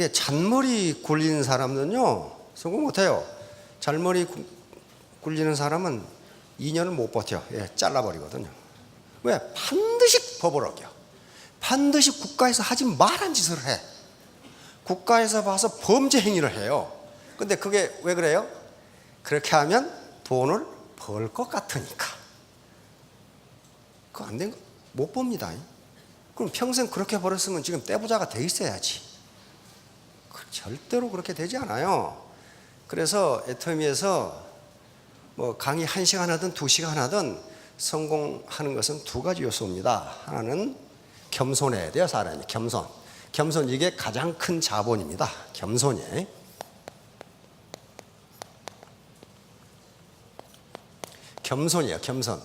이게 잔머리 굴리는 사람은요 성공 못해요. 잔머리 굴리는 사람은 2년을 못 버텨. 잘라버리거든요. 왜? 반드시 법을 어겨. 반드시 국가에서 하지 말한 짓을 해. 국가에서 봐서 범죄 행위를 해요. 근데 그게 왜 그래요? 그렇게 하면 돈을 벌 것 같으니까. 그거 안 된 거 못 봅니다. 그럼 평생 그렇게 벌었으면 지금 떼부자가 돼 있어야지. 절대로 그렇게 되지 않아요. 그래서 애터미에서 뭐 강의 1시간 하든 2시간 하든 성공하는 것은 두 가지 요소입니다. 하나는 겸손해야 돼요. 사람이 겸손. 겸손, 이게 가장 큰 자본입니다. 겸손이. 겸손이에요. 겸손.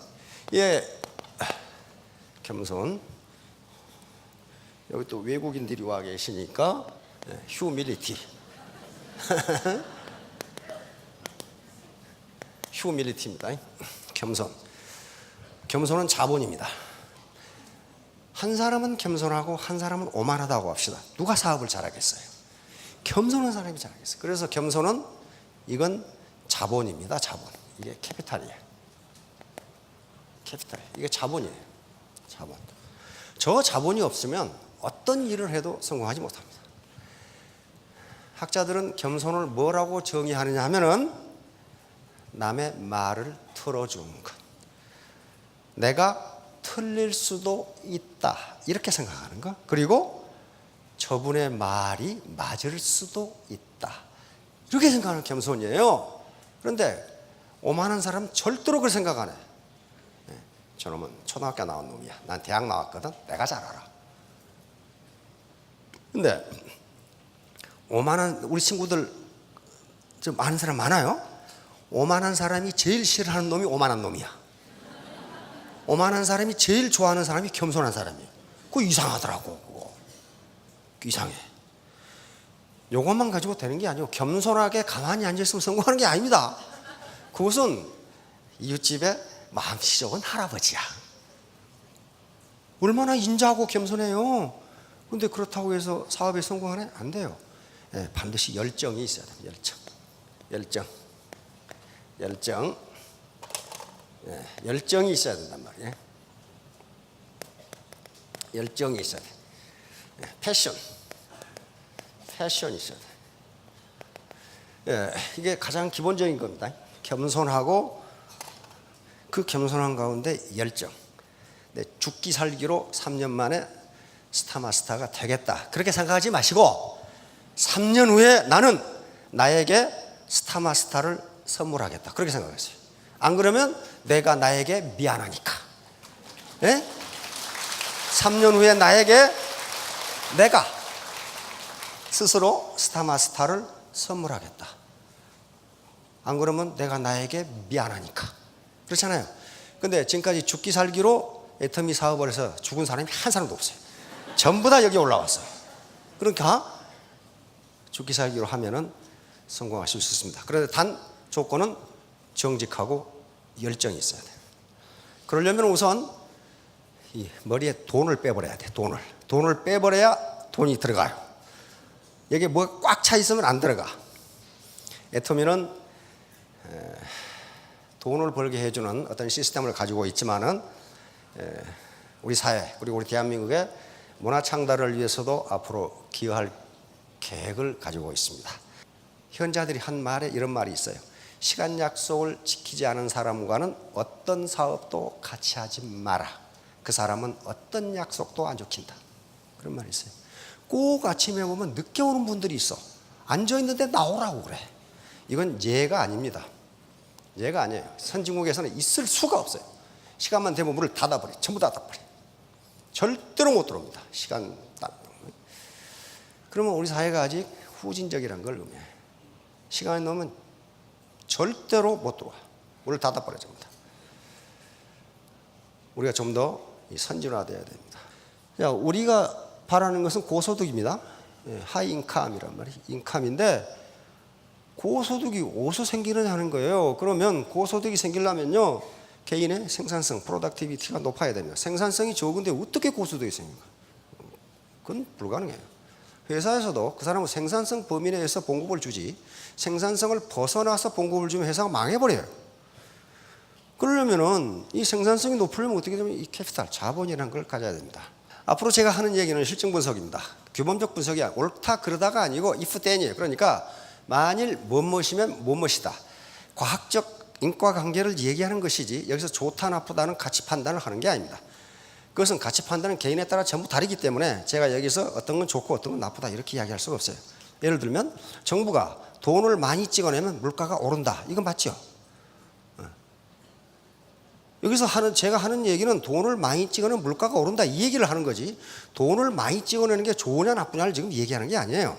겸손. 여기 또 외국인들이 와 계시니까 휴밀리티. 휴밀리티입니다. 겸손. 겸손은 자본입니다. 한 사람은 겸손하고 한 사람은 오만하다고 합시다. 누가 사업을 잘하겠어요? 겸손한 사람이 잘하겠어요. 그래서 겸손은 이건 자본입니다. 자본. 이게 캐피탈이에요. 캐피탈. 이게 자본이에요. 자본. 저 자본이 없으면 어떤 일을 해도 성공하지 못합니다. 학자들은 겸손을 뭐라고 정의하느냐 하면은 남의 말을 틀어주는 것. 내가 틀릴 수도 있다. 이렇게 생각하는 것. 그리고 저분의 말이 맞을 수도 있다. 이렇게 생각하는 겸손이에요. 그런데 오만한 사람은 절대로 그렇게 생각 안 해. 저놈은 초등학교 나온 놈이야. 난 대학 나왔거든. 내가 잘 알아. 근데 오만한 우리 친구들 좀 아는 사람 많아요? 오만한 사람이 제일 싫어하는 놈이 오만한 놈이야. 오만한 사람이 제일 좋아하는 사람이 겸손한 사람이에요. 그거 이상하더라고. 그거 이상해. 요것만 가지고 되는 게 아니고 겸손하게 가만히 앉아있으면 성공하는 게 아닙니다. 그것은 이웃집에 마음씨좋은 할아버지야. 얼마나 인자하고 겸손해요. 근데 그렇다고 해서 사업에 성공하네? 안 돼요. 반드시 열정이 있어야 돼요. 열정이 있어야 된단 말이에요. 열정이 있어야 돼. 패션이 있어야 돼. 이게 가장 기본적인 겁니다. 겸손하고 그 겸손한 가운데 열정. 죽기 살기로 3년 만에 스타마스터가 되겠다. 그렇게 생각하지 마시고 3년 후에 나는 나에게 스타마스터를 선물하겠다. 그렇게 생각했어요. 안 그러면 내가 나에게 미안하니까. 3년 후에 나에게 내가 스스로 스타마스터를 선물하겠다. 안 그러면 내가 나에게 미안하니까. 그렇잖아요. 근데 지금까지 죽기 살기로 애터미 사업을 해서 죽은 사람이 한 사람도 없어요. 전부 다 여기 올라왔어요. 그러니까 죽기 살기로 하면은 성공하실 수 있습니다. 그런데 단 조건은 정직하고 열정이 있어야 돼요. 그러려면 우선 이 머리에 돈을 빼버려야 돼. 돈을 빼버려야 돈이 들어가요. 여기에 뭐가 꽉 차 있으면 안 들어가. 애터미는 돈을 벌게 해주는 어떤 시스템을 가지고 있지만은 우리 사회 그리고 우리 대한민국의 문화 창달을 위해서도 앞으로 기여할 계획을 가지고 있습니다. 현자들이 한 말에 이런 말이 있어요. 시간 약속을 지키지 않은 사람과는 어떤 사업도 같이 하지 마라. 그 사람은 어떤 약속도 안 지킨다. 그런 말이 있어요. 꼭 아침에 보면 늦게 오는 분들이 있어. 앉아있는데 나오라고 그래. 이건 예가 아닙니다. 예가 아니에요. 선진국에서는 있을 수가 없어요. 시간만 되면 문을 닫아버려. 전부 닫아버려. 절대로 못 들어옵니다. 시간 딱. 그러면 우리 사회가 아직 후진적이라는 걸 의미해요. 시간이 넘으면 절대로 못 들어와. 문을 닫아버려 전부 다. 우리가 좀 더 선진화되어야 됩니다. 우리가 바라는 것은 고소득입니다. 하이 인컴이란 말이에요. 인컴인데 고소득이 어디서 생기느냐는 거예요. 그러면 고소득이 생기려면요 개인의 생산성, 프로덕티비티가 높아야 됩니다. 생산성이 적은데 어떻게 고소득이 생깁니까? 그건 불가능해요. 회사에서도 그 사람은 생산성 범위 내에서 봉급을 주지 생산성을 벗어나서 봉급을 주면 회사가 망해버려요. 그러려면은 이 생산성이 높으려면 어떻게 되면 이 캐피탈, 자본이라는 걸 가져야 됩니다. 앞으로 제가 하는 얘기는 실증 분석입니다. 규범적 분석이 옳다 그러다가 아니고 if then이에요. 그러니까 만일 무엇이면 무엇이다. 과학적 인과관계를 얘기하는 것이지 여기서 좋다 나쁘다는 가치 판단을 하는 게 아닙니다. 그것은 가치 판단은 개인에 따라 전부 다르기 때문에 제가 여기서 어떤 건 좋고 어떤 건 나쁘다 이렇게 이야기할 수가 없어요. 예를 들면 정부가 돈을 많이 찍어내면 물가가 오른다. 이건 맞죠? 여기서 제가 하는 얘기는 돈을 많이 찍어내면 물가가 오른다 이 얘기를 하는 거지 돈을 많이 찍어내는 게 좋으냐 나쁘냐를 지금 얘기하는 게 아니에요.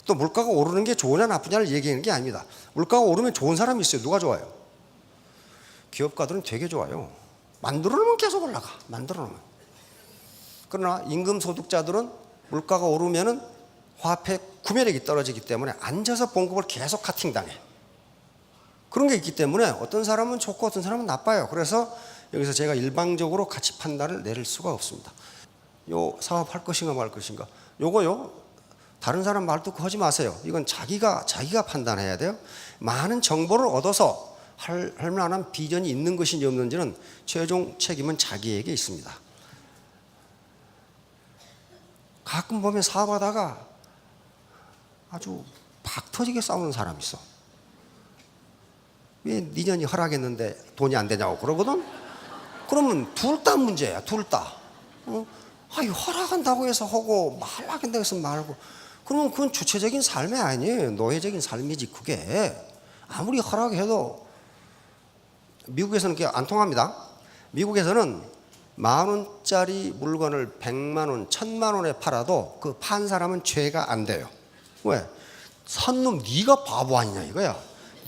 또 물가가 오르는 게 좋으냐 나쁘냐를 얘기하는 게 아닙니다. 물가가 오르면 좋은 사람이 있어요. 누가 좋아요? 기업가들은 되게 좋아요. 만들어 놓으면 계속 올라가. 만들어 놓으면. 그러나 임금 소득자들은 물가가 오르면은 화폐 구매력이 떨어지기 때문에 앉아서 봉급을 계속 카팅당해. 그런 게 있기 때문에 어떤 사람은 좋고 어떤 사람은 나빠요. 그래서 여기서 제가 일방적으로 가치 판단을 내릴 수가 없습니다. 요 사업할 것인가 말 것인가. 요거요. 다른 사람 말 듣고 하지 마세요. 이건 자기가 판단해야 돼요. 많은 정보를 얻어서 할 만한 비전이 있는 것인지 없는지는 최종 책임은 자기에게 있습니다. 가끔 보면 사업하다가 아주 박 터지게 싸우는 사람이 있어. 왜 니년이 허락했는데 돈이 안 되냐고 그러거든. 그러면 둘 다 문제야. 둘 다. 아니 허락한다고 해서 하고 말라한다고 해서 말고 그러면 그건 주체적인 삶이 아니에요. 노예적인 삶이지 그게. 아무리 허락해도 미국에서는 그게 안 통합니다. 미국에서는 10,000원짜리 물건을 100만 원, 1,000만 원에 팔아도 그 판 사람은 죄가 안 돼요. 왜? 산 놈 네가 바보 아니냐 이거야.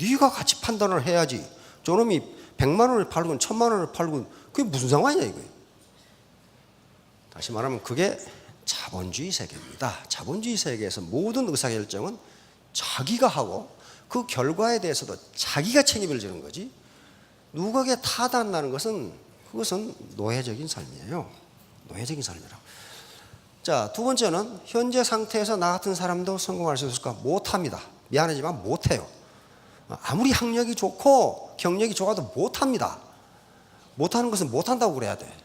네가 같이 판단을 해야지. 저놈이 100만 원을 팔고 1,000만 원을 팔고 그게 무슨 상관이냐 이거야. 다시 말하면 그게 자본주의 세계입니다. 자본주의 세계에서 모든 의사결정은 자기가 하고 그 결과에 대해서도 자기가 책임을 지는 거지 누구에게 타단나는 것은 그것은 노예적인 삶이에요. 노예적인 삶이라고. 자, 두 번째는 현재 상태에서 나 같은 사람도 성공할 수 있을까? 못합니다. 미안하지만 못해요. 아무리 학력이 좋고 경력이 좋아도 못합니다. 못하는 것은 못한다고 그래야 돼.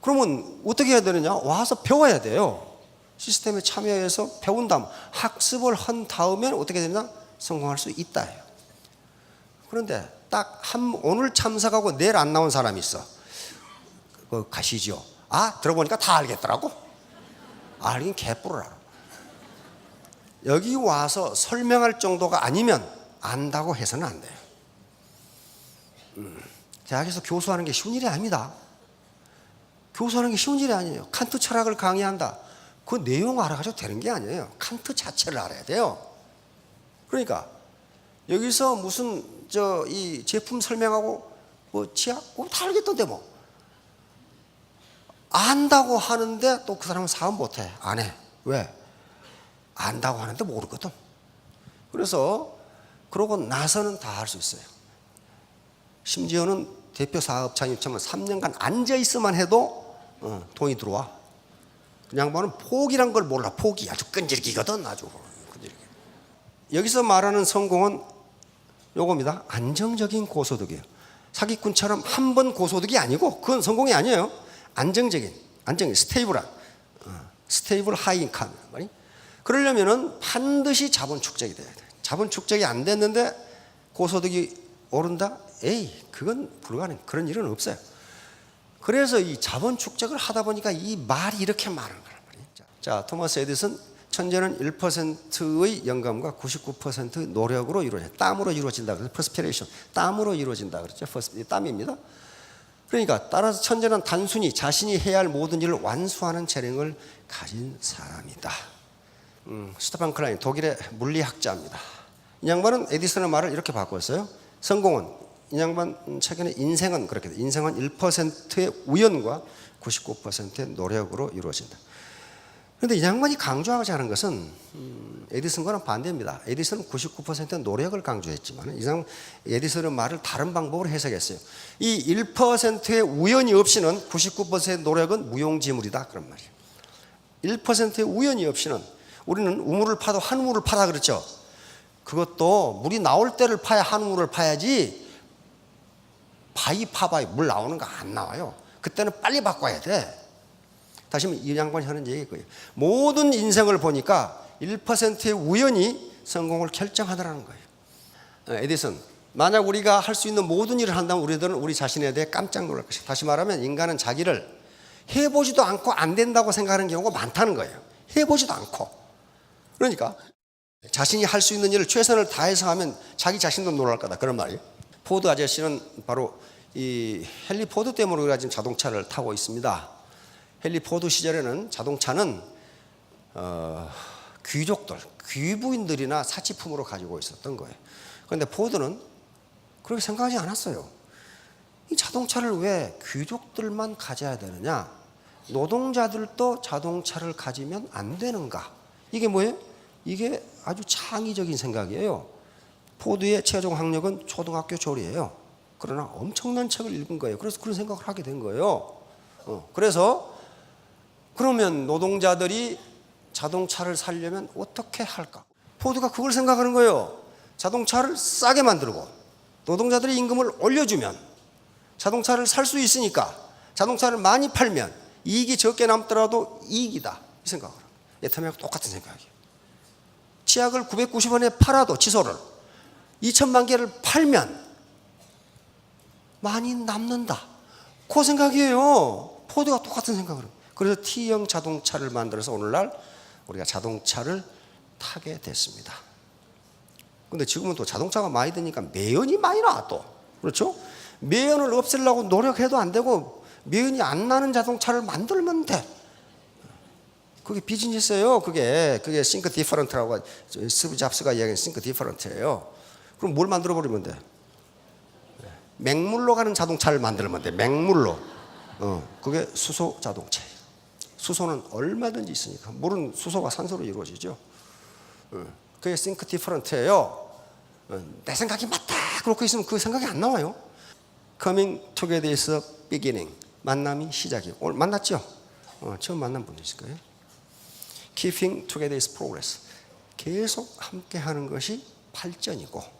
그러면 어떻게 해야 되느냐? 와서 배워야 돼요. 시스템에 참여해서 배운 다음 학습을 한 다음에 어떻게 되느냐? 성공할 수 있다. 그런데 딱 오늘 참석하고 내일 안 나온 사람이 있어. 가시죠. 들어보니까 다 알겠더라고. 알긴 개뿔을 알아. 여기 와서 설명할 정도가 아니면 안다고 해서는 안 돼요. 대학에서 교수하는 게 쉬운 일이 아닙니다. 교수하는 게 쉬운 일이 아니에요. 칸트 철학을 강의한다. 그 내용 알아가지고 되는 게 아니에요. 칸트 자체를 알아야 돼요. 그러니까 여기서 무슨 이 제품 설명하고 뭐 치약 다 알겠던데 뭐 안다고 하는데 또 그 사람은 사업 못해. 안 해. 왜? 안다고 하는데 모르거든. 그래서 그러고 나서는 다 할 수 있어요. 심지어는 대표 사업장 입장은 3년간 앉아 있으만 해도 돈이 들어와. 그 양반은 포기란 걸 몰라. 포기 아주 끈질기거든. 아주 끈질기. 여기서 말하는 성공은 요겁니다. 안정적인 고소득이에요. 사기꾼처럼 한 번 고소득이 아니고 그건 성공이 아니에요. 안정적인 스테이블한 스테이블 하이 인컴 말이. 그러려면은 반드시 자본 축적이 돼야 돼. 자본 축적이 안 됐는데 고소득이 오른다? 그건 불가능. 그런 일은 없어요. 그래서 이 자본 축적을 하다 보니까 이 말이 이렇게 많은 거란 말이에요. 자, 토마스 에디슨 천재는 1%의 영감과 99%의 노력으로 이루어진다. 땀으로 이루어진다. 그래서 퍼스피레이션, 땀으로 이루어진다. 그렇죠? 땀입니다. 그러니까 따라서 천재는 단순히 자신이 해야 할 모든 일을 완수하는 재능을 가진 사람이다. 스테판 클라인 독일의 물리학자입니다. 이 양반은 에디슨의 말을 이렇게 바꿨어요. 성공은 이 양반 최근에 인생은 그렇게 돼. 인생은 1%의 우연과 99%의 노력으로 이루어진다. 그런데 이 양반이 강조하고자 하는 것은 에디슨과는 반대입니다. 에디슨은 99%의 노력을 강조했지만 에디슨의 말을 다른 방법으로 해석했어요. 이 1%의 우연이 없이는 99%의 노력은 무용지물이다 그런 말이에요. 1%의 우연이 없이는 우리는 우물을 파도 한 우물을 파다 그랬죠. 그것도 물이 나올 때를 파야 한 우물을 파야지 바위 파봐야 물 나오는 거 안 나와요. 그때는 빨리 바꿔야 돼. 다시 이 양반이 하는 얘기일 거예요. 모든 인생을 보니까 1%의 우연이 성공을 결정하더라는 거예요. 에디슨, 만약 우리가 할 수 있는 모든 일을 한다면 우리들은 우리 자신에 대해 깜짝 놀랄 것이다. 다시 말하면 인간은 자기를 해보지도 않고 안 된다고 생각하는 경우가 많다는 거예요. 해보지도 않고. 그러니까 자신이 할 수 있는 일을 최선을 다해서 하면 자기 자신도 놀랄 거다. 그런 말이에요. 포드 아저씨는 바로 이 헨리 포드 때문에 우리가 지금 자동차를 타고 있습니다. 헨리 포드 시절에는 자동차는 귀족들, 귀부인들이나 사치품으로 가지고 있었던 거예요. 그런데 포드는 그렇게 생각하지 않았어요. 이 자동차를 왜 귀족들만 가져야 되느냐? 노동자들도 자동차를 가지면 안 되는가? 이게 뭐예요? 이게 아주 창의적인 생각이에요. 포드의 최종 학력은 초등학교 졸이에요. 그러나 엄청난 책을 읽은 거예요. 그래서 그런 생각을 하게 된 거예요. 그래서 그러면 노동자들이 자동차를 사려면 어떻게 할까? 포드가 그걸 생각하는 거예요. 자동차를 싸게 만들고 노동자들의 임금을 올려주면 자동차를 살 수 있으니까 자동차를 많이 팔면 이익이 적게 남더라도 이익이다. 이 생각을 합니다. 에터미하고 똑같은 생각이에요. 치약을 990원에 팔아도 칫솔을 2천만 개를 팔면 많이 남는다. 그 생각이에요. 포드가 똑같은 생각을 해요. 그래서 T형 자동차를 만들어서 오늘날 우리가 자동차를 타게 됐습니다. 근데 지금은 또 자동차가 많이 되니까 매연이 많이 나와 또. 그렇죠? 매연을 없애려고 노력해도 안 되고 매연이 안 나는 자동차를 만들면 돼. 그게 비즈니스예요. 그게 think different라고 스티브 잡스가 이야기한 think different예요. 그럼 뭘 만들어 버리면 돼? 맹물로 가는 자동차를 만들면 돼. 맹물로. 그게 수소 자동차예요. 수소는 얼마든지 있으니까. 물은 수소가 산소로 이루어지죠. 그게 think different예요. 내 생각이 맞다. 그렇게 있으면 그 생각이 안 나와요. Coming together is a beginning. 만남이 시작이에요. 오늘 만났죠? 처음 만난 분도 있을 거예요. Keeping together is progress. 계속 함께 하는 것이 발전이고.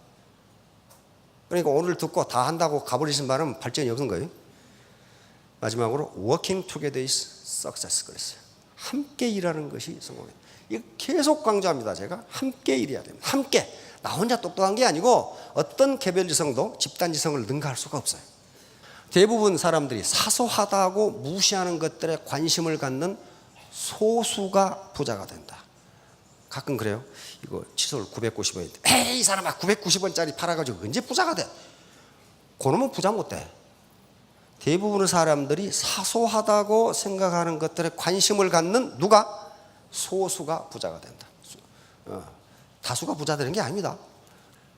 그러니까 오늘 듣고 다 한다고 가버리신 말은 발전이 없는 거예요. 마지막으로 working together is success 그랬어요. 함께 일하는 것이 성공이에요. 이거 계속 강조합니다. 제가 함께 일해야 됩니다. 함께. 나 혼자 똑똑한 게 아니고 어떤 개별지성도 집단지성을 능가할 수가 없어요. 대부분 사람들이 사소하다고 무시하는 것들에 관심을 갖는 소수가 부자가 된다. 가끔 그래요. 이거 칫솔 990원인데 에이 이 사람아 990원짜리 팔아가지고 언제 부자가 돼? 그놈은 부자 못 돼. 대부분의 사람들이 사소하다고 생각하는 것들에 관심을 갖는 누가? 소수가 부자가 된다. 다수가 부자 되는 게 아닙니다.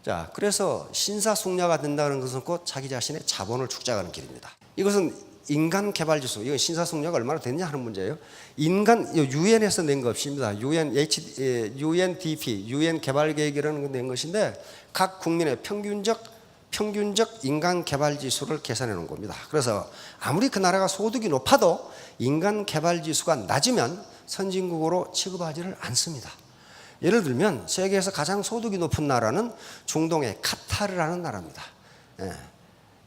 자, 그래서 신사숙녀가 된다는 것은 곧 자기 자신의 자본을 축적하는 길입니다. 이것은 인간 개발 지수, 이건 신사숙녀가 얼마나 됐냐 하는 문제예요. 인간, 유엔에서 낸 것입니다. UNDP, UN 개발 계획이라는 거 낸 것인데 각 국민의 평균적 인간 개발 지수를 계산해 놓은 겁니다. 그래서 아무리 그 나라가 소득이 높아도 인간 개발 지수가 낮으면 선진국으로 취급하지를 않습니다. 예를 들면 세계에서 가장 소득이 높은 나라는 중동의 카타르라는 나라입니다.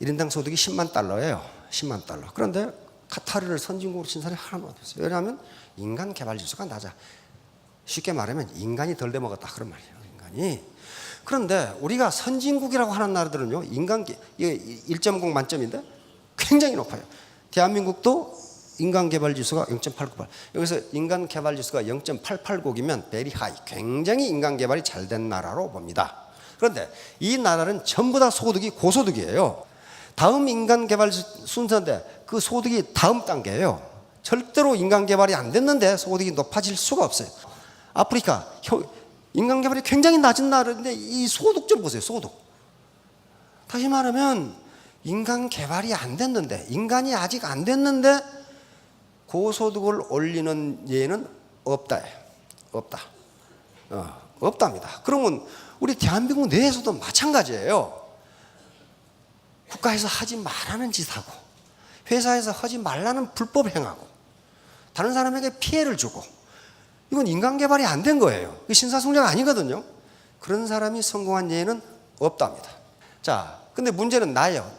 1인당 소득이 10만 달러예요. 10만 달러. 그런데 카타르를 선진국으로 친 사람이 하나도 없어요. 왜냐하면 인간 개발 지수가 낮아. 쉽게 말하면 인간이 덜 돼먹었다 그런 말이에요. 인간이. 그런데 우리가 선진국이라고 하는 나라들은요, 인간 1.0 만점인데 굉장히 높아요. 대한민국도 인간 개발 지수가 0.898. 여기서 인간 개발 지수가 0.889이면 very high. 굉장히 인간 개발이 잘 된 나라로 봅니다. 그런데 이 나라는 전부 다 소득이 고소득이에요. 다음 인간 개발 순서인데 그 소득이 다음 단계예요. 절대로 인간 개발이 안 됐는데 소득이 높아질 수가 없어요. 아프리카 인간 개발이 굉장히 낮은 나라인데 이 소득 좀 보세요. 소득. 다시 말하면 인간 개발이 안 됐는데, 인간이 아직 안 됐는데 고소득을 올리는 예는 없다. 없다. 없답니다. 그러면 우리 대한민국 내에서도 마찬가지예요. 국가에서 하지 말라는 짓 하고 회사에서 하지 말라는 불법 행하고 다른 사람에게 피해를 주고 이건 인간 개발이 안 된 거예요. 이게 신사숙녀가 아니거든요. 그런 사람이 성공한 예는 없답니다. 자, 근데 문제는 나예요.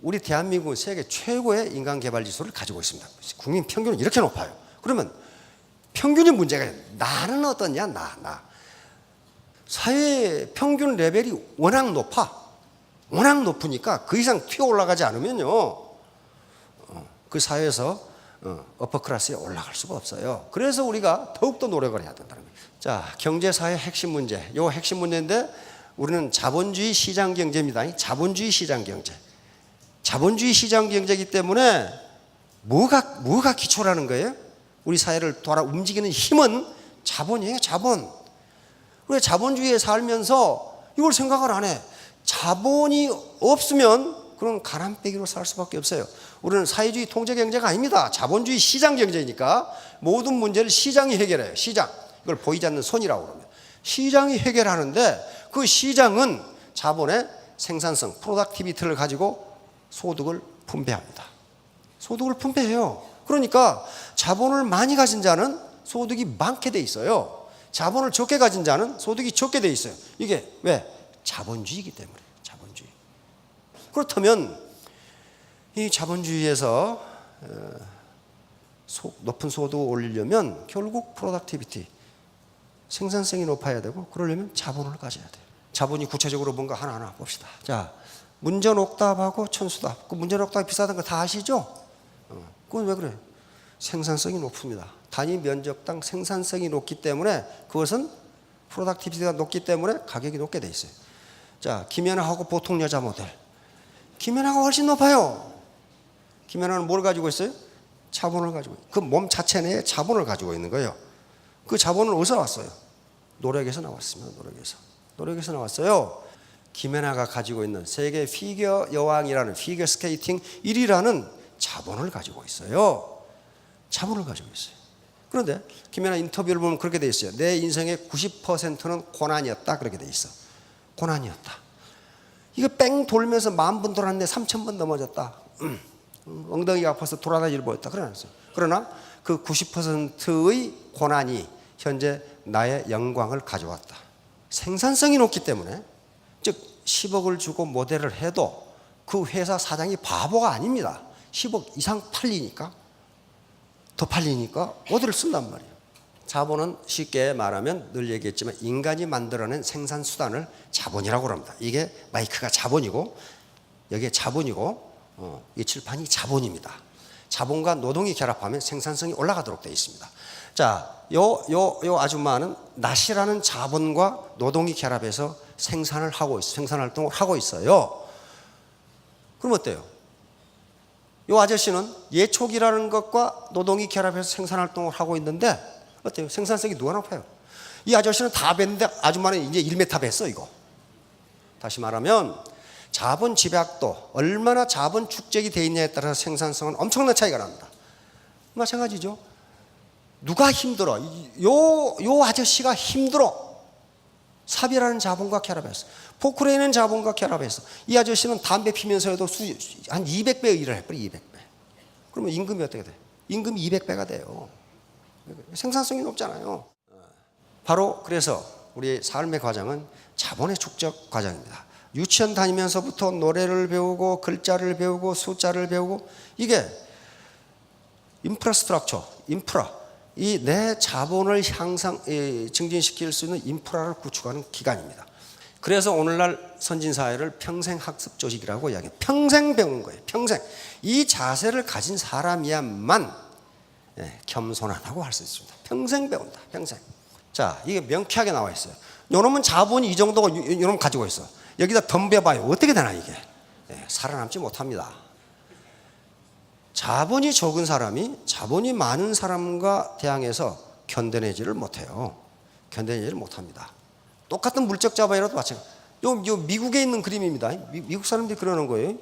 우리 대한민국은 세계 최고의 인간 개발 지수를 가지고 있습니다. 국민 평균은 이렇게 높아요. 그러면 평균이 문제가 있어요. 나는 어떠냐? 나. 사회 평균 레벨이 워낙 높아. 워낙 높으니까 그 이상 튀어 올라가지 않으면요, 그 사회에서 어퍼클래스에 올라갈 수가 없어요. 그래서 우리가 더욱더 노력을 해야 된다는 거예요. 자, 경제사의 핵심 문제. 요 핵심 문제인데 우리는 자본주의 시장 경제입니다. 자본주의 시장 경제. 자본주의 시장 경제이기 때문에 뭐가 기초라는 거예요? 우리 사회를 돌아 움직이는 힘은 자본이에요, 자본. 왜 자본주의에 살면서 이걸 생각을 안 해? 자본이 없으면 그런 가난빼기로 살 수밖에 없어요. 우리는 사회주의 통제 경제가 아닙니다. 자본주의 시장 경제니까 모든 문제를 시장이 해결해요. 시장. 이걸 보이지 않는 손이라고 그러면. 시장이 해결하는데 그 시장은 자본의 생산성, 프로덕티비티를 가지고 소득을 분배합니다. 소득을 분배해요. 그러니까 자본을 많이 가진 자는 소득이 많게 돼 있어요. 자본을 적게 가진 자는 소득이 적게 돼 있어요. 이게 왜? 자본주의이기 때문에. 자본주의. 그렇다면 이 자본주의에서 높은 소득을 올리려면 결국 프로덕티비티, 생산성이 높아야 되고, 그러려면 자본을 가져야 돼요. 자본이 구체적으로 뭔가 하나하나 봅시다. 자, 문전옥답하고 천수답. 그 문전옥답이 비싸다는 거 다 아시죠? 그건 왜 그래요? 생산성이 높습니다. 단위 면적당 생산성이 높기 때문에, 그것은 프로덕티비티가 높기 때문에 가격이 높게 돼 있어요. 자, 김연아하고 보통 여자 모델. 김연아가 훨씬 높아요. 김연아는 뭘 가지고 있어요? 자본을 가지고 있어요. 그 몸 자체 내에 자본을 가지고 있는 거예요. 그 자본은 어디서 왔어요? 노력에서 나왔습니다. 노력에서 나왔어요. 김연아가 가지고 있는 세계 피겨 여왕이라는, 피겨 스케이팅 1위라는 자본을 가지고 있어요. 자본을 가지고 있어요. 그런데 김연아 인터뷰를 보면 그렇게 돼 있어요. 내 인생의 90%는 고난이었다. 그렇게 돼 있어. 고난이었다. 이거 뺑 돌면서 10,000번 돌았는데 3,000번 넘어졌다. 엉덩이가 아파서 돌아다니질 못했다. 그러나 그 90%의 고난이 현재 나의 영광을 가져왔다. 생산성이 높기 때문에, 즉 10억을 주고 모델을 해도 그 회사 사장이 바보가 아닙니다. 10억 이상 팔리니까, 더 팔리니까 어디를 쓴단 말이에요. 자본은 쉽게 말하면 늘 얘기했지만 인간이 만들어낸 생산수단을 자본이라고 합니다. 이게 마이크가 자본이고, 여기에 자본이고, 이 칠판이 자본입니다. 자본과 노동이 결합하면 생산성이 올라가도록 되어 있습니다. 자, 요 아줌마는 낫이라는 자본과 노동이 결합해서 생산 활동을 하고 있어요. 그럼 어때요? 요 아저씨는 예촉이라는 것과 노동이 결합해서 생산 활동을 하고 있는데 어때요? 생산성이 누가 높아요? 이 아저씨는 다 뱄는데 아줌마는 이제 1m 뱄어, 이거. 다시 말하면 자본 집약도, 얼마나 자본 축적이 되어 있냐에 따라서 생산성은 엄청난 차이가 납니다. 마찬가지죠. 누가 힘들어? 요 아저씨가 힘들어. 삽이라는 자본과 결합해서, 포크레인은 자본과 결합해서, 이 아저씨는 담배 피면서도 한 200배 일을 해버려. 200배. 그러면 임금이 어떻게 돼? 임금이 200배가 돼요. 생산성이 높잖아요. 바로 그래서 우리 삶의 과정은 자본의 축적 과정입니다. 유치원 다니면서부터 노래를 배우고 글자를 배우고 숫자를 배우고, 이게 인프라스트럭처, 이 내 자본을 증진시킬 수 있는 인프라를 구축하는 기관입니다. 그래서 오늘날 선진사회를 평생학습 조직이라고 이야기해요. 평생 배우는 거예요. 평생. 이 자세를 가진 사람이야만 겸손하다고 할 수 있습니다. 평생 배운다. 평생. 자, 이게 명쾌하게 나와 있어요. 요놈은 자본이 이 정도고 요놈 가지고 있어. 여기다 덤벼봐요. 어떻게 되나 이게. 살아남지 못합니다. 자본이 적은 사람이 자본이 많은 사람과 대항해서 견뎌내지를 못해요. 견뎌내지를 못합니다. 똑같은 물적 자본이라도 마찬가지. 요 미국에 있는 그림입니다. 미국 사람들이 그러는 거예요.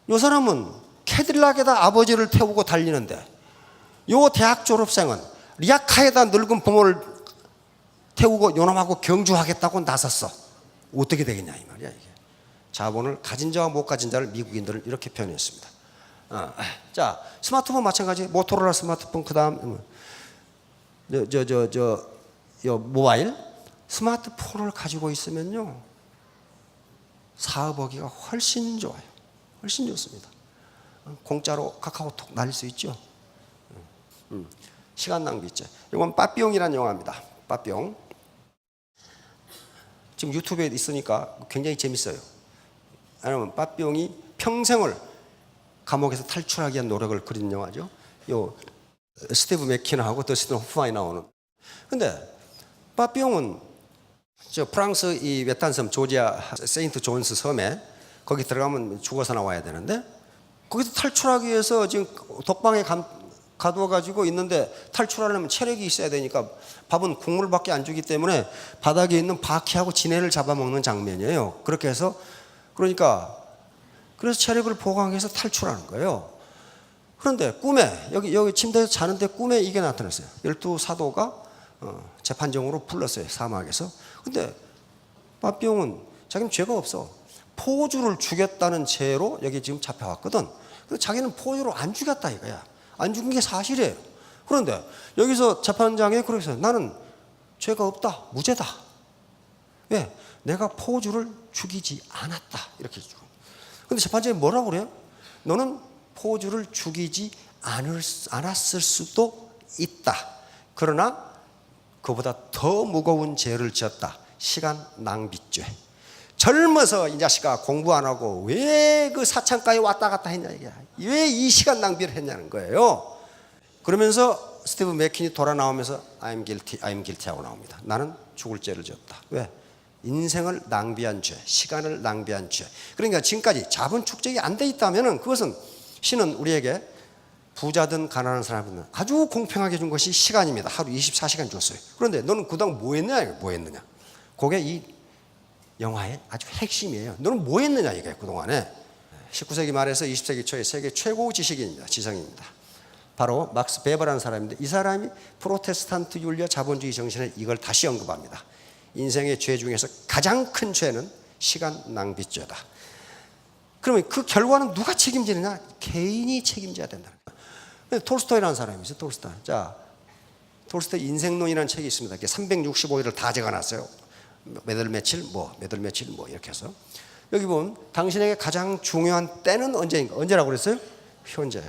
요 사람은 캐딜락에다 아버지를 태우고 달리는데, 요 대학 졸업생은 리아카에다 늙은 부모를 태우고 요놈하고 경주하겠다고 나섰어. 어떻게 되겠냐 이 말이야 이게. 자본을 가진 자와 못 가진 자를 미국인들은 이렇게 표현했습니다. 자, 스마트폰 마찬가지. 모토로라 스마트폰, 그 다음 모바일 스마트폰을 가지고 있으면요, 사업하기가 훨씬 좋아요. 훨씬 좋습니다. 공짜로 카카오톡 날릴 수 있죠. 시간 낭비죄. 이건 빠삐용이라는 영화입니다. 빠삐용. 지금 유튜브에 있으니까 굉장히 재밌어요. 왜냐하면 빠삐용이 평생을 감옥에서 탈출하기 위한 노력을 그린 영화죠. 요 스티브 맥키나하고 더스틴 호프만이 나오는. 근데 빠삐용은 저 프랑스 이 외딴 섬 조지아 세인트 존스 섬에 거기 들어가면 죽어서 나와야 되는데 거기서 탈출하기 위해서 지금 독방에 가두어가지고 있는데 탈출하려면 체력이 있어야 되니까 밥은 국물밖에 안 주기 때문에 바닥에 있는 바퀴하고 지네를 잡아먹는 장면이에요. 그렇게 해서 그래서 체력을 보강해서 탈출하는 거예요. 그런데 꿈에 여기 침대에서 자는데 꿈에 이게 나타났어요. 12사도가 재판정으로 불렀어요. 사막에서. 근데 빠삐용은 자기는 죄가 없어. 포주를 죽였다는 죄로 여기 지금 잡혀왔거든. 근데 자기는 포주로 안 죽였다 이거야. 안 죽인 게 사실이에요. 그런데 여기서 재판장에 그러겠어요. 나는 죄가 없다. 무죄다. 왜? 내가 포주를 죽이지 않았다. 이렇게 죽어. 근데 재판장이 뭐라고 그래요? 너는 포주를 죽이지 않았을 수도 있다. 그러나 그보다 더 무거운 죄를 지었다. 시간 낭비죄. 젊어서 이 자식아 공부 안 하고 왜 그 사창가에 왔다 갔다 했냐 이게. 왜 이 시간 낭비를 했냐는 거예요. 그러면서 스티브 맥킨이 돌아 나오면서 I'm guilty 하고 나옵니다. 나는 죽을 죄를 지었다. 왜? 인생을 낭비한 죄, 시간을 낭비한 죄. 그러니까 지금까지 자본 축적이 안 돼 있다면은 그것은 신은 우리에게 부자든 가난한 사람은 아주 공평하게 준 것이 시간입니다. 하루 24시간 줬어요. 그런데 너는 그동안 뭐 했느냐? 그게 이 영화의 아주 핵심이에요. 너는 뭐 했느냐 이게 그동안에. 19세기 말에서 20세기 초에 세계 최고 지식인입니다. 지성인입니다. 바로 막스 베버라는 사람인데 이 사람이 프로테스탄트 윤리와 자본주의 정신에 이걸 다시 언급합니다. 인생의 죄 중에서 가장 큰 죄는 시간 낭비죄다. 그러면 그 결과는 누가 책임지느냐? 개인이 책임져야 된다는 거예요. 톨스토이라는 사람이 있어요. 톨스토이 인생론이라는 책이 있습니다. 365일을 다 적어놨어요. 몇 월 며칠 이렇게 해서 여기 보면 당신에게 가장 중요한 때는 언제인가? 언제라고 그랬어요? 현재.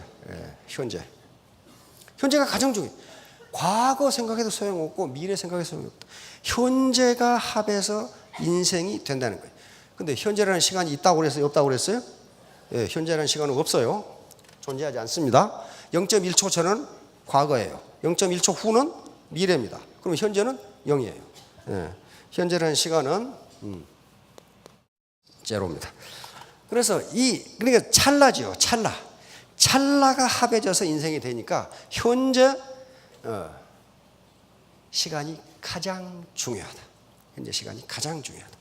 현재가 가장 중요해요. 과거 생각해도 소용없고 미래 생각해도 소용없다. 현재가 합해서 인생이 된다는 거예요. 근데 현재라는 시간이 있다고 그랬어요? 없다고 그랬어요? 예, 현재라는 시간은 없어요. 존재하지 않습니다. 0.1초 전은 과거예요. 0.1초 후는 미래입니다. 그럼 현재는 0이에요. 예, 현재라는 시간은 제로입니다. 그래서 그러니까 찰나죠. 찰나가 합해져서 인생이 되니까 현재 시간이 가장 중요하다. 현재 시간이 가장 중요하다.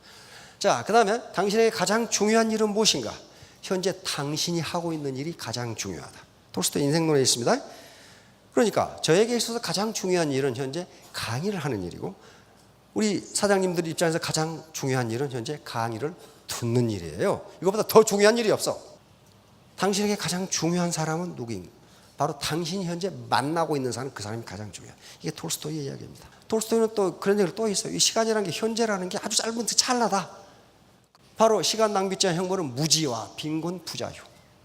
자, 그 다음에 당신에게 가장 중요한 일은 무엇인가? 현재 당신이 하고 있는 일이 가장 중요하다. 톨스토이 인생론에 있습니다. 그러니까 저에게 있어서 가장 중요한 일은 현재 강의를 하는 일이고 우리 사장님들 입장에서 가장 중요한 일은 현재 강의를 듣는 일이에요. 이것보다 더 중요한 일이 없어. 당신에게 가장 중요한 사람은 누구인가? 바로 당신이 현재 만나고 있는 사람, 그 사람이 가장 중요해요. 이게 톨스토이의 이야기입니다. 톨스토이는 또 그런 얘기를 또 있어요. 이 시간이라는 게 현재라는 게 아주 짧은 찰나다. 바로 시간 낭비죄 형벌은 무지와 빈곤, 부자유.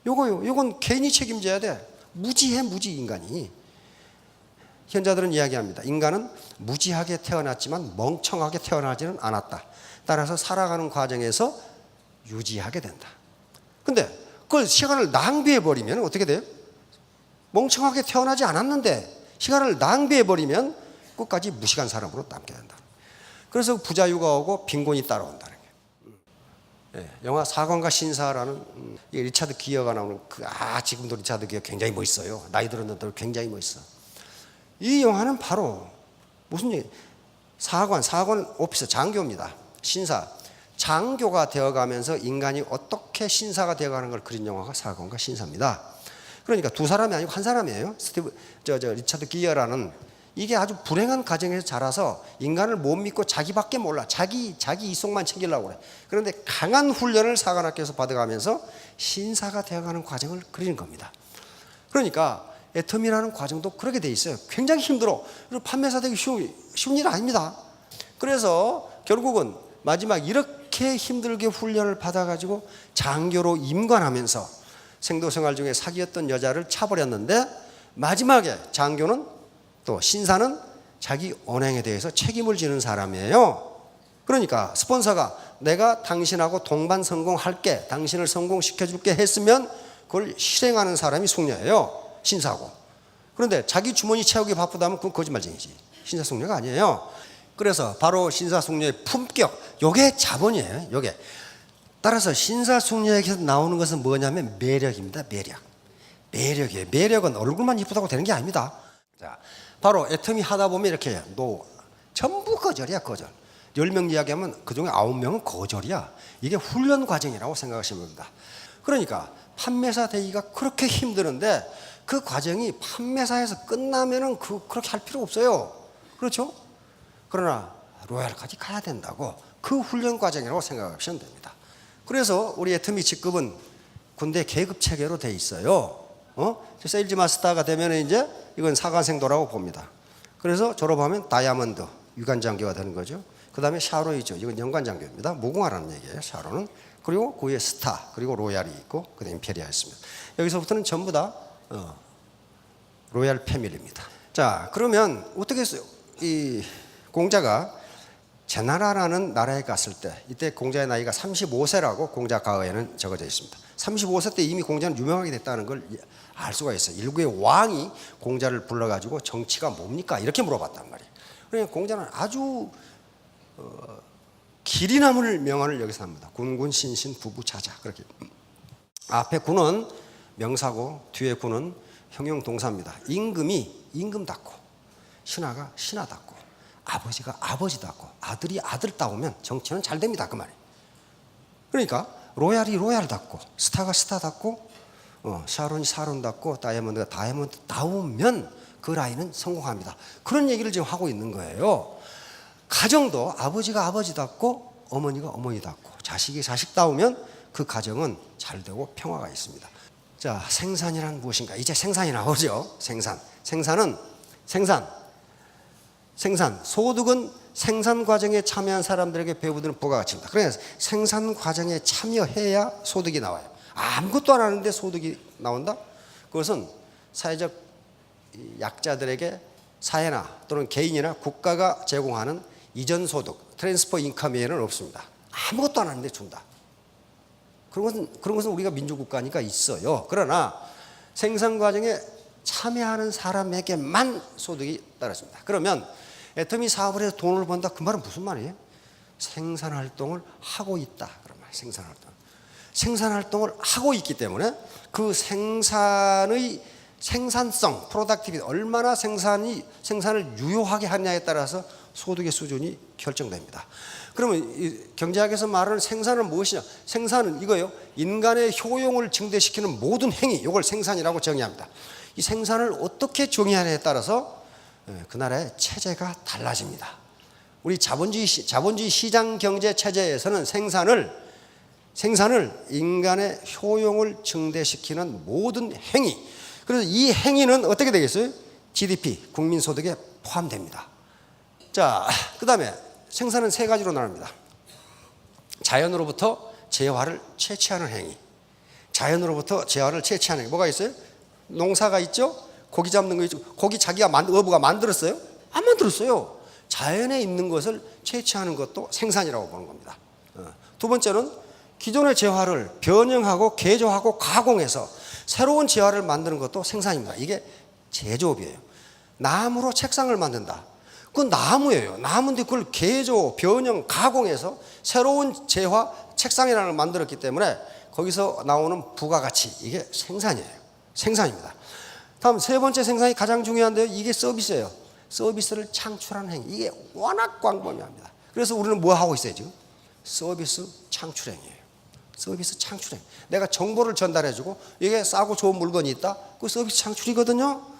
요건 개인이 책임져야 돼. 무지 인간이. 현자들은 이야기합니다. 인간은 무지하게 태어났지만 멍청하게 태어나지는 않았다. 따라서 살아가는 과정에서 유지하게 된다. 근데 그 시간을 낭비해버리면 어떻게 돼요? 멍청하게 태어나지 않았는데 시간을 낭비해버리면 끝까지 무식한 사람으로 남게 된다. 그래서 부자유가 오고 빈곤이 따라온다는 거예요. 네, 영화 사관과 신사라는 리차드 기어가 나오는 지금도 리차드 기어 굉장히 멋있어요. 나이 들었는데 굉장히 멋있어. 이 영화는 바로 무슨 얘기? 사관 오피서 장교입니다. 신사. 장교가 되어가면서 인간이 어떻게 신사가 되어가는 걸 그린 영화가 사관과 신사입니다. 그러니까 두 사람이 아니고 한 사람이에요. 리차드 기어라는 이게 아주 불행한 가정에서 자라서 인간을 못 믿고 자기밖에 몰라. 자기 이속만 챙기려고 그래. 그런데 강한 훈련을 사관학교에서 받아가면서 신사가 되어가는 과정을 그리는 겁니다. 그러니까 애터미라는 과정도 그렇게 돼 있어요. 굉장히 힘들어. 판매사 되기 쉬운 일 아닙니다. 그래서 결국은 마지막 이렇게 힘들게 훈련을 받아가지고 장교로 임관하면서 생도생활 중에 사귀었던 여자를 차버렸는데 마지막에 장교는 또 신사는 자기 언행에 대해서 책임을 지는 사람이에요. 그러니까 스폰서가 내가 당신하고 동반 성공할게, 당신을 성공시켜줄게 했으면 그걸 실행하는 사람이 숙녀예요. 신사고. 그런데 자기 주머니 채우기 바쁘다면 그건 거짓말쟁이지. 신사 숙녀가 아니에요. 그래서 바로 신사 숙녀의 품격, 요게 자본이에요. 요게. 따라서 신사 숙녀에게서 나오는 것은 뭐냐면 매력입니다. 매력이에요. 매력은 얼굴만 이쁘다고 되는 게 아닙니다. 자, 바로 애터미 하다 보면 이렇게 전부 거절이야, 거절. 10명 이야기하면 그중에 9명은 거절이야. 이게 훈련 과정이라고 생각하시면 됩니다. 그러니까 판매사 되기가 그렇게 힘드는데 그 과정이 판매사에서 끝나면은 그렇게 할 필요 없어요. 그렇죠? 그러나 로얄까지 가야 된다고 그 훈련 과정이라고 생각하시면 됩니다. 그래서 우리 애터미 직급은 군대 계급 체계로 돼 있어요. 세일즈 마스터가 되면 이제 이건 사관생도라고 봅니다. 그래서 졸업하면 다이아몬드 유관장교가 되는 거죠. 그 다음에 샤로이죠. 이건 연관장교입니다. 무궁화라는 얘기예요. 샤로는. 그리고 그 위에 스타, 그리고 로얄이 있고 그 다음에 임페리아 있습니다. 여기서부터는 전부 다 로얄 패밀리입니다. 자, 그러면 어떻게 했어요? 이 공자가 제나라라는 나라에 갔을 때 이때 공자의 나이가 35세라고 공자 가어에는 적어져 있습니다. 35세 때 이미 공자는 유명하게 됐다는 걸 알 수가 있어요. 일국의 왕이 공자를 불러가지고 정치가 뭡니까? 이렇게 물어봤단 말이에요. 그러니까 공자는 아주 길이 남을 명언을 여기서 합니다. 군군 신신 부부 자자. 그렇게 앞에 군은 명사고 뒤에 군은 형용 동사입니다. 임금이 임금답고 신하가 신하답고 아버지가 아버지답고 아들이 아들다우면 정치는 잘 됩니다. 그 말이에요. 그러니까 로얄이 로얄답고 스타가 스타답고 샤론이 샤론답고 다이아몬드가 다이아몬드다우면 그 라인은 성공합니다. 그런 얘기를 지금 하고 있는 거예요. 가정도 아버지가 아버지답고 어머니가 어머니답고 자식이 자식다우면 그 가정은 잘 되고 평화가 있습니다. 자, 생산이란 무엇인가? 이제 생산이 나오죠. 생산은 생산. 소득은 생산 과정에 참여한 사람들에게 배부되는 부가가치입니다. 그래서 생산 과정에 참여해야 소득이 나와요. 아무것도 안 하는데 소득이 나온다? 그것은 사회적 약자들에게 사회나 또는 개인이나 국가가 제공하는 이전 소득, 트랜스퍼 인컴 외에는 없습니다. 아무것도 안 하는데 준다. 그런 것은 우리가 민주국가니까 있어요. 그러나 생산 과정에 참여하는 사람에게만 소득이 떨어집니다. 그러면 애터미 사업을 해서 돈을 번다. 그 말은 무슨 말이에요? 생산활동을 하고 있다. 그런 말. 생산활동을 하고 있기 때문에 그 생산의 생산성, 프로덕티비티, 얼마나 생산을 유효하게 하느냐에 따라서 소득의 수준이 결정됩니다. 그러면 경제학에서 말하는 생산은 무엇이냐? 생산은 이거예요. 인간의 효용을 증대시키는 모든 행위, 이걸 생산이라고 정의합니다. 이 생산을 어떻게 정의하느냐에 따라서 그 나라의 체제가 달라집니다. 우리 자본주의 시장 경제 체제에서는 생산을 인간의 효용을 증대시키는 모든 행위. 그래서 이 행위는 어떻게 되겠어요? GDP, 국민소득에 포함됩니다. 자, 그 다음에 생산은 세 가지로 나눕니다. 자연으로부터 재화를 채취하는 행위. 자연으로부터 재화를 채취하는 행위. 뭐가 있어요? 농사가 있죠? 고기 잡는 거 있죠? 고기 자기가 어부가 만들었어요? 안 만들었어요. 자연에 있는 것을 채취하는 것도 생산이라고 보는 겁니다. 두 번째는 기존의 재화를 변형하고 개조하고 가공해서 새로운 재화를 만드는 것도 생산입니다. 이게 제조업이에요. 나무로 책상을 만든다. 그건 나무예요. 나무인데 그걸 개조, 변형, 가공해서 새로운 재화, 책상이라는 걸 만들었기 때문에 거기서 나오는 부가가치, 이게 생산입니다. 다음 세 번째 생산이 가장 중요한데요. 이게 서비스예요. 서비스를 창출하는 행위. 이게 워낙 광범위합니다. 그래서 우리는 뭐 하고 있어요 지금? 서비스 창출행위예요. 서비스 창출행. 내가 정보를 전달해주고 이게 싸고 좋은 물건이 있다. 그 서비스 창출이거든요.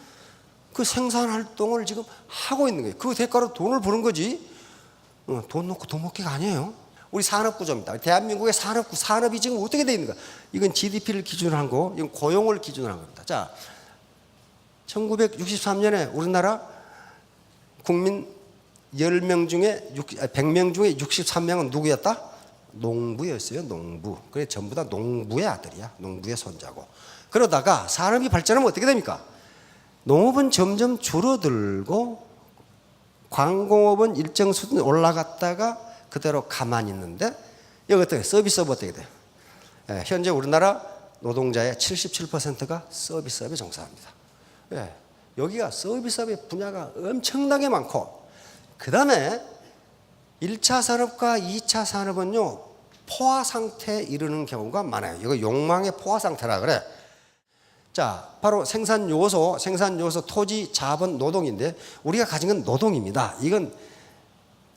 그 생산활동을 지금 하고 있는 거예요. 그 대가로 돈을 버는 거지. 돈 놓고 돈 먹기가 아니에요. 우리 산업구조입니다. 대한민국의 산업이 지금 어떻게 되어 있는가? 이건 GDP를 기준으로 한 거, 이건 고용을 기준으로 한 겁니다. 자, 1963년에 우리나라 국민 10명 중에 100명 중에 63명은 누구였다? 농부였어요. 농부. 그래 전부 다 농부의 아들이야. 농부의 손자고. 그러다가 산업이 발전하면 어떻게 됩니까? 농업은 점점 줄어들고 광공업은 일정 수준 올라갔다가 그대로 가만히 있는데 여기 어떻게 서비스업 어떻게 돼요? 현재 우리나라 노동자의 77%가 서비스업에 종사합니다. 여기가 서비스업의 분야가 엄청나게 많고 그 다음에 1차 산업과 2차 산업은요 포화 상태에 이르는 경우가 많아요. 이거 욕망의 포화 상태라 그래. 자, 바로 생산 요소 토지, 자본, 노동인데 우리가 가진 건 노동입니다. 이건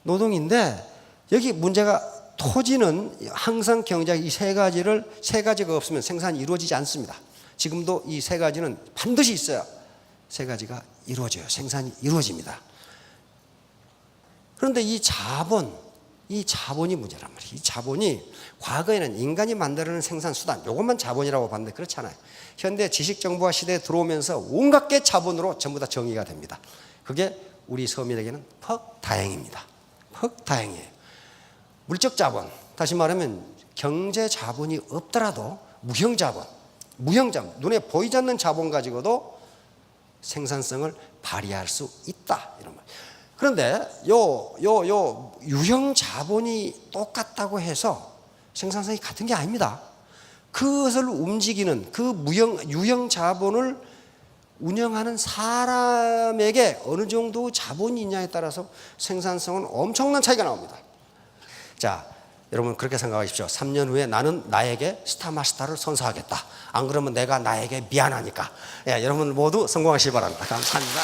노동인데 여기 문제가 토지는 항상 경제학 이 세 가지가 없으면 생산이 이루어지지 않습니다. 지금도 이 세 가지는 반드시 있어야 세 가지가 이루어져요. 생산이 이루어집니다. 그런데 이 자본이 문제란 말이에요. 이 자본이 과거에는 인간이 만들어낸 생산 수단, 이것만 자본이라고 봤는데 그렇지 않아요. 현대 지식정보화 시대에 들어오면서 온갖 게 자본으로 전부 다 정의가 됩니다. 그게 우리 서민에게는 퍽 다행입니다. 퍽 다행이에요. 물적 자본, 다시 말하면 경제 자본이 없더라도 무형 자본, 눈에 보이지 않는 자본 가지고도 생산성을 발휘할 수 있다. 이런 말. 그런데 유형 자본이 똑같다고 해서 생산성이 같은 게 아닙니다. 그것을 움직이는 그 유형 자본을 운영하는 사람에게 어느 정도 자본이 있냐에 따라서 생산성은 엄청난 차이가 나옵니다. 자, 여러분 그렇게 생각하십시오. 3년 후에 나는 나에게 스타마스터를 선사하겠다. 안 그러면 내가 나에게 미안하니까. 여러분 모두 성공하시기 바랍니다. 감사합니다.